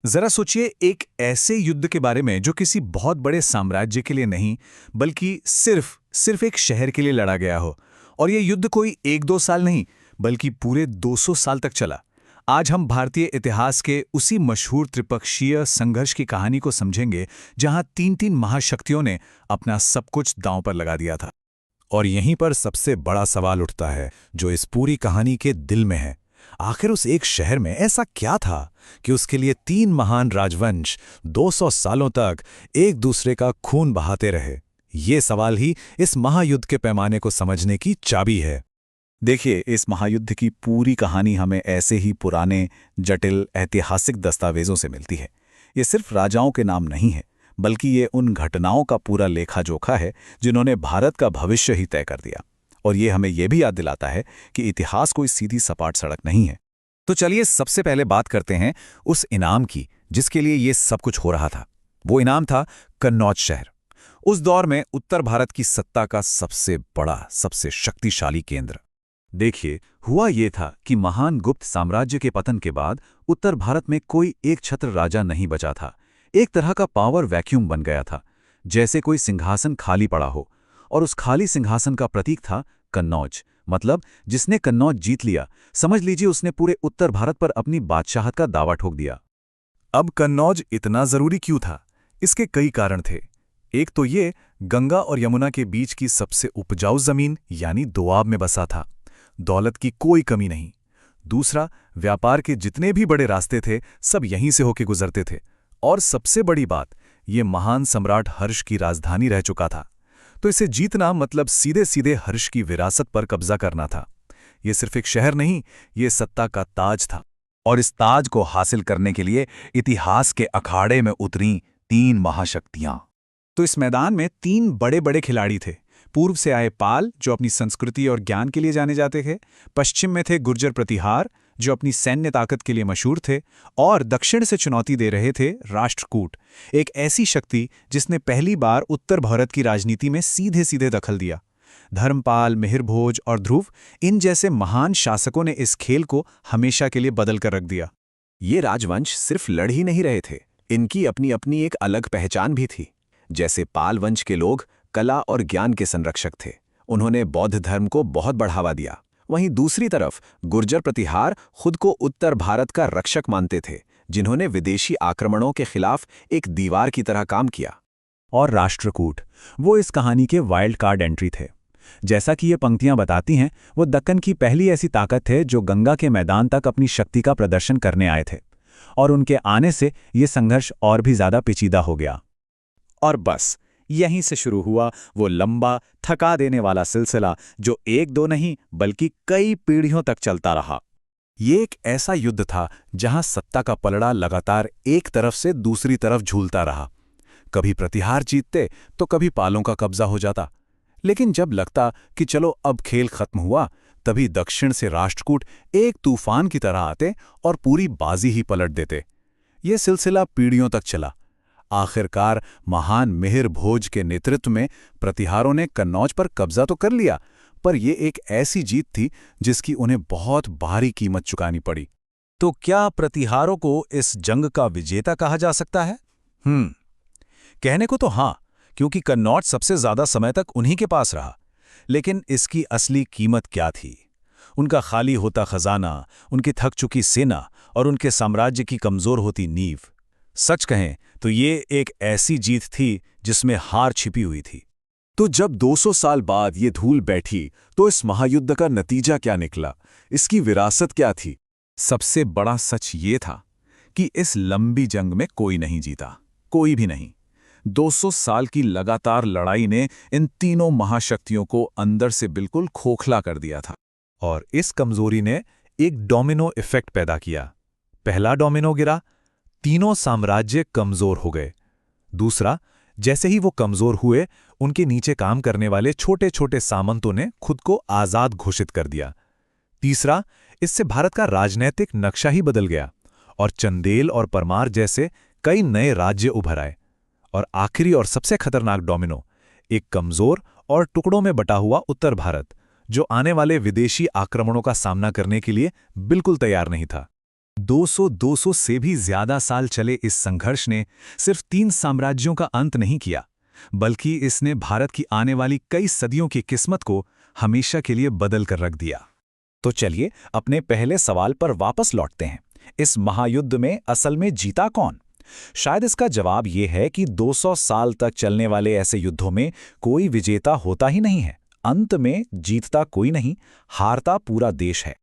जरा सोचिए एक ऐसे युद्ध के बारे में जो किसी बहुत बड़े साम्राज्य के लिए नहीं, बल्कि सिर्फ सिर्फ एक शहर के लिए लड़ा गया हो। और ये युद्ध कोई एक दो साल नहीं, बल्कि पूरे 200 साल तक चला। आज हम भारतीय इतिहास के उसी मशहूर त्रिपक्षीय संघर्ष की कहानी को समझेंगे, जहां तीन तीन महाशक्तियों ने अपना सब कुछ दांव पर लगा दिया था। और यहीं पर सबसे बड़ा सवाल उठता है जो इस पूरी कहानी के दिल में है। आखिर उस एक शहर में ऐसा क्या था कि उसके लिए तीन महान राजवंश 200 सालों तक एक दूसरे का खून बहाते रहे? ये सवाल ही इस महायुद्ध के पैमाने को समझने की चाबी है। देखिए, इस महायुद्ध की पूरी कहानी हमें ऐसे ही पुराने जटिल ऐतिहासिक दस्तावेजों से मिलती है। ये सिर्फ राजाओं के नाम नहीं है, बल्कि ये उन घटनाओं का पूरा लेखा जोखा है जिन्होंने भारत का भविष्य ही तय कर दिया। और ये हमें यह भी याद दिलाता है कि इतिहास कोई सीधी सपाट सड़क नहीं है। तो चलिए सबसे पहले बात करते हैं उस इनाम की जिसके लिए ये सब कुछ हो रहा था। वो इनाम था कन्नौज शहर। उस दौर में उत्तर भारत की सत्ता का सबसे बड़ा, सबसे शक्तिशाली केंद्र। देखिए, हुआ ये था कि महान गुप्त साम्राज्य के पतन के बाद उत्तर भारत में कोई एक छत्र राजा नहीं बचा था। एक तरह का पावर वैक्यूम बन गया था, जैसे कोई सिंहासन खाली पड़ा हो। और उस खाली सिंहासन का प्रतीक था कन्नौज। मतलब जिसने कन्नौज जीत लिया, समझ लीजिए उसने पूरे उत्तर भारत पर अपनी बादशाहत का दावा ठोक दिया। अब कन्नौज इतना जरूरी क्यों था? इसके कई कारण थे। एक तो ये गंगा और यमुना के बीच की सबसे उपजाऊ जमीन यानी दोआब में बसा था। दौलत की कोई कमी नहीं। दूसरा, व्यापार के जितने भी बड़े रास्ते थे सब यहीं से होके गुजरते थे। और सबसे बड़ी बात, ये महान सम्राट हर्ष की राजधानी रह चुका था। तो इसे जीतना मतलब सीधे सीधे हर्ष की विरासत पर कब्जा करना था। ये सिर्फ एक शहर नहीं, ये सत्ता का ताज था। और इस ताज को हासिल करने के लिए इतिहास के अखाड़े में उतरी तीन महाशक्तियां। तो इस मैदान में तीन बड़े बड़े खिलाड़ी थे। पूर्व से आए पाल, जो अपनी संस्कृति और ज्ञान के लिए जाने जाते थे। पश्चिम में थे गुर्जर प्रतिहार, जो अपनी सैन्य ताकत के लिए मशहूर थे। और दक्षिण से चुनौती दे रहे थे राष्ट्रकूट, एक ऐसी शक्ति जिसने पहली बार उत्तर भारत की राजनीति में सीधे सीधे दखल दिया। धर्मपाल, मिहिरभोज और ध्रुव, इन जैसे महान शासकों ने इस खेल को हमेशा के लिए बदल कर रख दिया। ये राजवंश सिर्फ लड़ ही नहीं रहे थे, इनकी अपनी अपनी एक अलग पहचान भी थी। जैसे पाल वंश के लोग कला और ज्ञान के संरक्षक थे, उन्होंने बौद्ध धर्म को बहुत बढ़ावा दिया। वहीं दूसरी तरफ गुर्जर प्रतिहार खुद को उत्तर भारत का रक्षक मानते थे, जिन्होंने विदेशी आक्रमणों के खिलाफ एक दीवार की तरह काम किया। और राष्ट्रकूट, वो इस कहानी के वाइल्ड कार्ड एंट्री थे। जैसा कि ये पंक्तियां बताती हैं, वो दक्कन की पहली ऐसी ताकत थे जो गंगा के मैदान तक अपनी शक्ति का प्रदर्शन करने आए थे। और उनके आने से ये संघर्ष और भी ज्यादा पेचीदा हो गया। और बस यहीं से शुरू हुआ वो लंबा, थका देने वाला सिलसिला जो एक दो नहीं बल्कि कई पीढ़ियों तक चलता रहा। ये एक ऐसा युद्ध था जहां सत्ता का पलड़ा लगातार एक तरफ से दूसरी तरफ झूलता रहा। कभी प्रतिहार जीतते तो कभी पालों का कब्जा हो जाता। लेकिन जब लगता कि चलो अब खेल खत्म हुआ, तभी दक्षिण से राष्ट्रकूट एक तूफान की तरह आते और पूरी बाजी ही पलट देते। ये सिलसिला पीढ़ियों तक चला। आखिरकार महान मिहिरभोज के नेतृत्व में प्रतिहारों ने कन्नौज पर कब्जा तो कर लिया, पर यह एक ऐसी जीत थी जिसकी उन्हें बहुत भारी कीमत चुकानी पड़ी। तो क्या प्रतिहारों को इस जंग का विजेता कहा जा सकता है? कहने को तो हाँ, क्योंकि कन्नौज सबसे ज्यादा समय तक उन्हीं के पास रहा। लेकिन इसकी असली कीमत क्या थी? उनका खाली होता खजाना, उनकी थक चुकी सेना और उनके साम्राज्य की कमजोर होती नींव। सच कहें तो ये एक ऐसी जीत थी जिसमें हार छिपी हुई थी। तो जब 200 साल बाद ये धूल बैठी तो इस महायुद्ध का नतीजा क्या निकला? इसकी विरासत क्या थी? सबसे बड़ा सच ये था कि इस लंबी जंग में कोई नहीं जीता, कोई भी नहीं। 200 साल की लगातार लड़ाई ने इन तीनों महाशक्तियों को अंदर से बिल्कुल खोखला कर दिया था। और इस कमजोरी ने एक डोमिनो इफेक्ट पैदा किया। पहला डोमिनो गिरा, तीनों साम्राज्य कमजोर हो गए। दूसरा, जैसे ही वो कमजोर हुए, उनके नीचे काम करने वाले छोटे छोटे सामंतों ने खुद को आजाद घोषित कर दिया। तीसरा, इससे भारत का राजनैतिक नक्शा ही बदल गया और चंदेल और परमार जैसे कई नए राज्य उभर आए। और आखिरी और सबसे खतरनाक डोमिनो, एक कमजोर और टुकड़ों में बटा हुआ उत्तर भारत, जो आने वाले विदेशी आक्रमणों का सामना करने के लिए बिल्कुल तैयार नहीं था। 200 से भी ज्यादा साल चले इस संघर्ष ने सिर्फ 3 साम्राज्यों का अंत नहीं किया, बल्कि इसने भारत की आने वाली कई सदियों की किस्मत को हमेशा के लिए बदल कर रख दिया। तो चलिए अपने पहले सवाल पर वापस लौटते हैं। इस महायुद्ध में असल में जीता कौन? शायद इसका जवाब यह है कि 200 साल तक चलने वाले ऐसे युद्धों में कोई विजेता होता ही नहीं है। अंत में जीतता कोई नहीं, हारता पूरा देश है।